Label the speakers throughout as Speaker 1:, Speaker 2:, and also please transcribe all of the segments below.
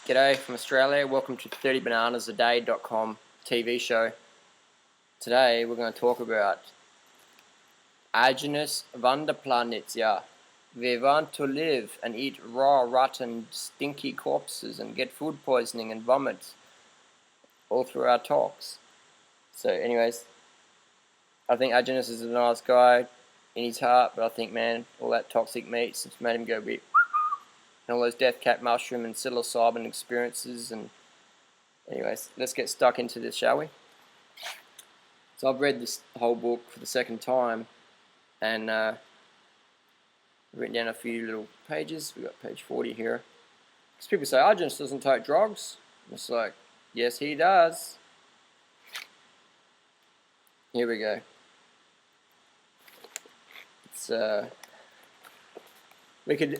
Speaker 1: G'day from Australia, welcome to 30bananasaday.com TV show. Today we're going to talk about Aajonus Vonderplanitz. We want to live and eat raw, rotten, stinky corpses and get food poisoning and vomit all through our talks. So anyways, I think Aajonus is a nice guy in his heart, but I think, man, all that toxic meat has made him go weird. And all those death cap mushroom and psilocybin experiences. And anyways, let's get stuck into this, shall we? So I've read this whole book for the second time, and I've written down a few little pages. We've got page 40 here. Because people say, Aajonus doesn't take drugs. And it's like, yes, he does. Here we go. It's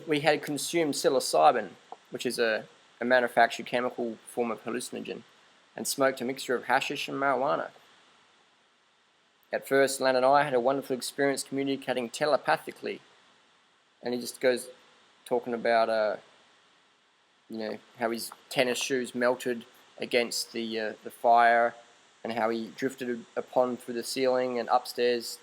Speaker 1: we had consumed psilocybin, which is a manufactured chemical form of hallucinogen, and smoked a mixture of hashish and marijuana. At first, Lan and I had a wonderful experience communicating telepathically, and he just goes talking about how his tennis shoes melted against the fire, and how he drifted upon through the ceiling and upstairs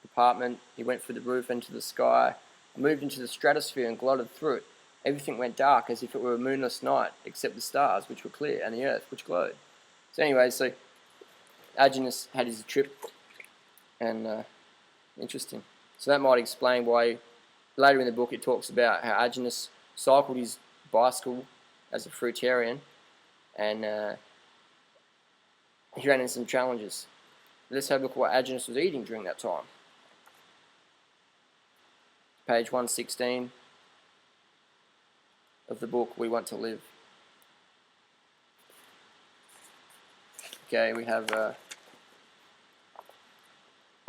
Speaker 1: apartment. He went through the roof into the sky, moved into the stratosphere and glided through it. Everything went dark as if it were a moonless night, except the stars, which were clear, and the earth, which glowed. So anyway, so Aajonus had his trip, and interesting. So that might explain why later in the book it talks about how Aajonus cycled his bicycle as a fruitarian, and he ran into some challenges. Let's have a look at what Aajonus was eating during that time. Page 116 of the book, We Want to Live. Okay, we have, I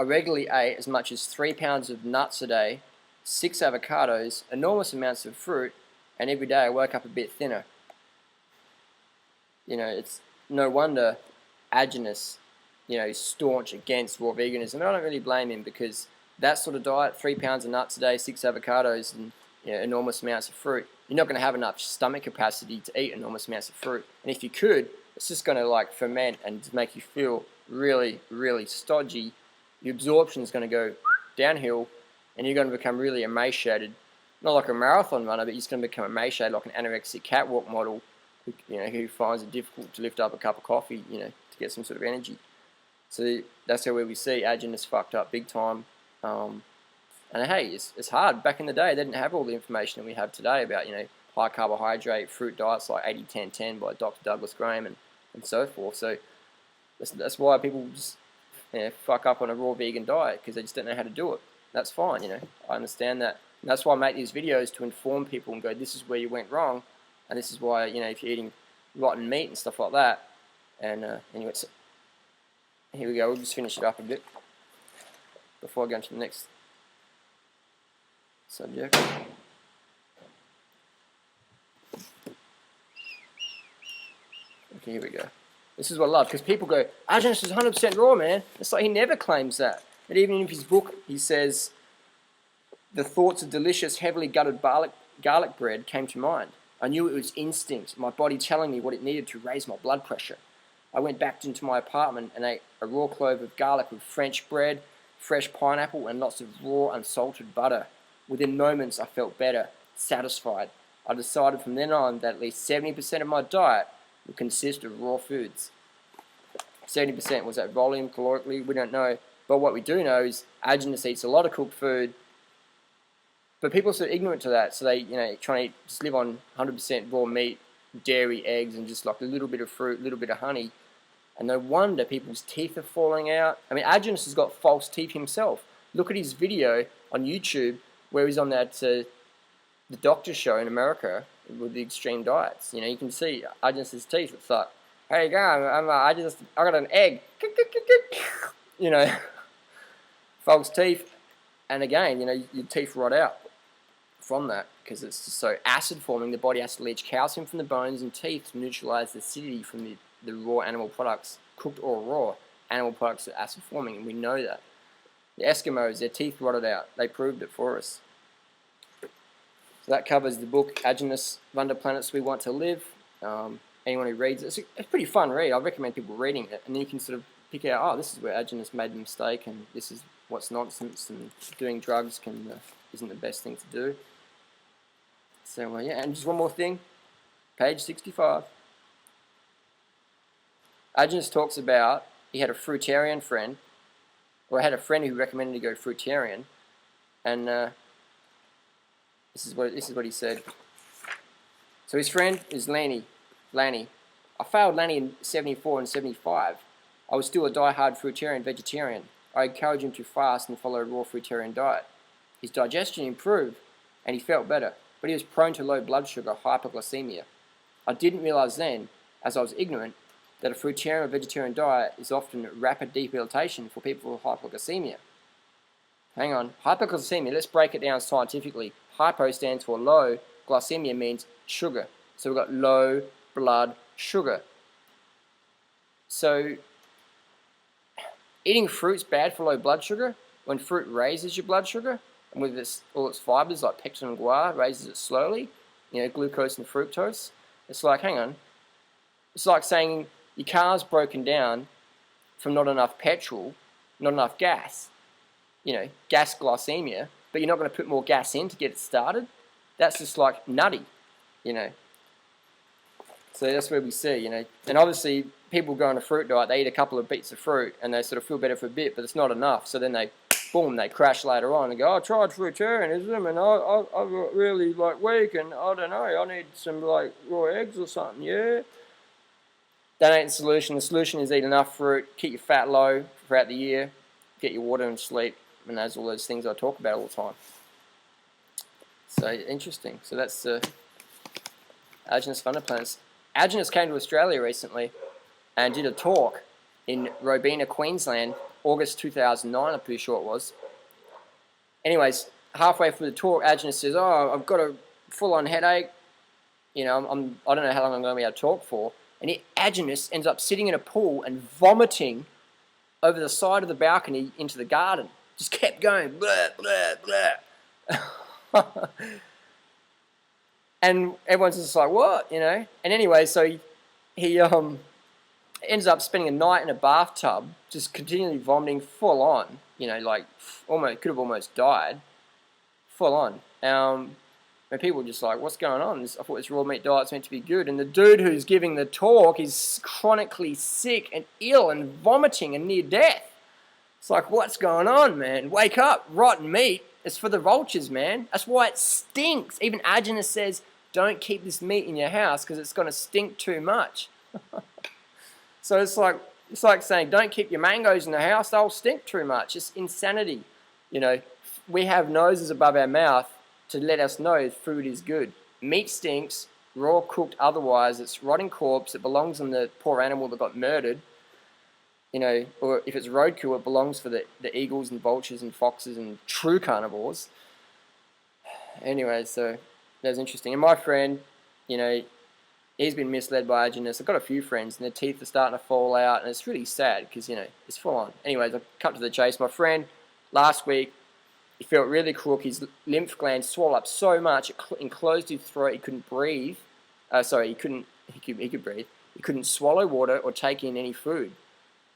Speaker 1: regularly ate as much as 3 pounds of nuts a day, 6 avocados, enormous amounts of fruit, and every day I woke up a bit thinner. You know, it's no wonder Aajonus, is staunch against raw veganism. And I don't really blame him, because that sort of diet, 3 pounds of nuts a day, 6 avocados, and enormous amounts of fruit, you're not going to have enough stomach capacity to eat enormous amounts of fruit. And if you could, it's just going to ferment and make you feel really, really stodgy. Your absorption is going to go downhill, and you're going to become really emaciated. Not like a marathon runner, but you're just going to become emaciated like an anorexic catwalk model, who finds it difficult to lift up a cup of coffee, to get some sort of energy. So that's where we see Aajonus fucked up big time. And hey, it's hard. Back in the day, they didn't have all the information that we have today about, high carbohydrate fruit diets like 80-10-10 by Dr. Douglas Graham and so forth. So that's why people just fuck up on a raw vegan diet, because they just don't know how to do it. That's fine, I understand that. And that's why I make these videos, to inform people and go, this is where you went wrong, and this is why, if you're eating rotten meat and stuff like that. And anyway, so here we go. We'll just finish it up a bit before I go into the next subject. Okay, here we go. This is what I love, because people go, Aajonus is 100% raw, man. It's like he never claims that. But even in his book, he says, the thoughts of delicious, heavily gutted garlic bread came to mind. I knew it was instinct, my body telling me what it needed to raise my blood pressure. I went back into my apartment and ate a raw clove of garlic with French bread, fresh pineapple, and lots of raw, unsalted butter. Within moments, I felt better, satisfied. I decided from then on that at least 70% of my diet would consist of raw foods. 70%, was that volume, calorically? We don't know. But what we do know is Aajonus eats a lot of cooked food, but people are so ignorant to that, so they, try to just live on 100% raw meat, dairy, eggs, and just like a little bit of fruit, a little bit of honey. And no wonder people's teeth are falling out. I mean, Aajonus has got false teeth himself. Look at his video on YouTube where he's on that the doctor show in America with the extreme diets. You can see Aajonus's teeth. It's like, hey, you go, I got an egg. False teeth. And again, your teeth rot out from that, because it's just so acid forming. The body has to leach calcium from the bones and teeth to neutralize the acidity from the raw animal products, cooked or raw. Animal products are acid forming, and we know that. The Eskimos, their teeth rotted out. They proved it for us. So So that covers the book, Aajonus Vonderplanitz, We Want to Live. Anyone who reads it, it's a pretty fun read. I recommend people reading it, and then you can sort of pick out, oh, this is where Aajonus made a mistake, and this is what's nonsense, and doing drugs isn't the best thing to do. So yeah, and just one more thing, page 65. Aajonus talks about he had a fruitarian friend, or had a friend who recommended he go fruitarian, and this is what he said. So his friend is Lanny. I failed Lanny in 74 and 75. I was still a die-hard fruitarian vegetarian. I encouraged him to fast and follow a raw fruitarian diet. His digestion improved, and he felt better, but he was prone to low blood sugar, hypoglycemia. I didn't realize then, as I was ignorant, that a fruitarian or vegetarian diet is often rapid debilitation for people with hypoglycemia. Hang on, hypoglycemia, let's break it down scientifically. Hypo stands for low, glycemia means sugar. So we've got low blood sugar. So eating fruit's bad for low blood sugar when fruit raises your blood sugar, and with all its fibers like pectin and guar raises it slowly, glucose and fructose. It's like, hang on, it's like saying your car's broken down from not enough petrol, not enough gas, gas glycemia, but you're not going to put more gas in to get it started. That's just like nutty, So that's where we see, and obviously people go on a fruit diet, they eat a couple of bits of fruit and they sort of feel better for a bit, but it's not enough. So then they crash later on and go, I tried fruitarianism and I got really weak and I don't know, I need some raw eggs or something, yeah. That ain't the solution. The solution is eat enough fruit, keep your fat low throughout the year, get your water and sleep, and that's all those things I talk about all the time. So interesting. So that's Aajonus Vonderplanitz. Aajonus came to Australia recently and did a talk in Robina, Queensland, August 2009, I'm pretty sure it was. Anyways, halfway through the talk, Aajonus says, oh, I've got a full-on headache. I don't know how long I'm going to be able to talk for. And Aajonus ends up sitting in a pool and vomiting over the side of the balcony into the garden. Just kept going, blah, blah, blah. And everyone's just like, what, And anyway, so he ends up spending a night in a bathtub, just continually vomiting full on, could have almost died, full on. And people were just like, what's going on? I thought this raw meat diet's meant to be good. And the dude who's giving the talk is chronically sick and ill and vomiting and near death. It's like, what's going on, man? Wake up. Rotten meat is for the vultures, man. That's why it stinks. Even Aajonus says, don't keep this meat in your house because it's going to stink too much. So it's like saying, don't keep your mangoes in the house. They'll stink too much. It's insanity. We have noses above our mouth to let us know food is good. Meat stinks, raw, cooked, otherwise. It's rotting corpse. It belongs on the poor animal that got murdered. Or if it's roadkill, it belongs for the eagles and vultures and foxes and true carnivores. Anyway, so that's interesting. And my friend, he's been misled by Aajonus. I've got a few friends and their teeth are starting to fall out, and it's really sad because, it's full on. Anyways, I'll cut to the chase. My friend, last week, he felt really crook. His lymph glands swelled up so much it enclosed his throat. He couldn't breathe. He could breathe. He couldn't swallow water or take in any food.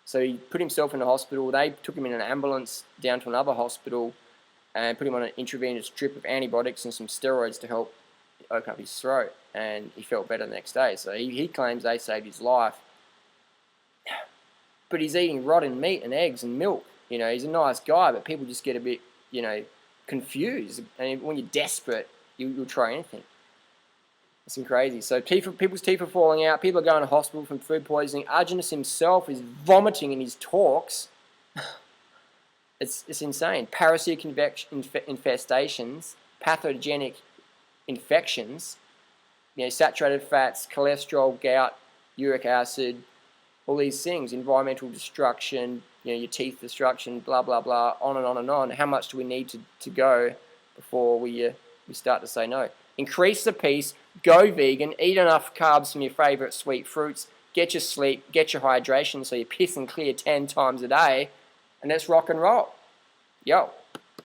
Speaker 1: So he put himself in the hospital. They took him in an ambulance down to another hospital and put him on an intravenous drip of antibiotics and some steroids to help open up his throat. And he felt better the next day. So he claims they saved his life. But he's eating rotten meat and eggs and milk. He's a nice guy, but people just get a bit, confused. And when you're desperate, you'll try anything. It's crazy. So people's teeth are falling out. People are going to hospital from food poisoning. Aajonus himself is vomiting in his talks. It's insane. Parasitic infestations, pathogenic infections, saturated fats, cholesterol, gout, uric acid, all these things, environmental destruction, your teeth destruction, blah, blah, blah, on and on and on. How much do we need to go before we start to say no? Increase the peace, go vegan, eat enough carbs from your favourite sweet fruits, get your sleep, get your hydration so you piss and clear 10 times a day, and let's rock and roll. Yo.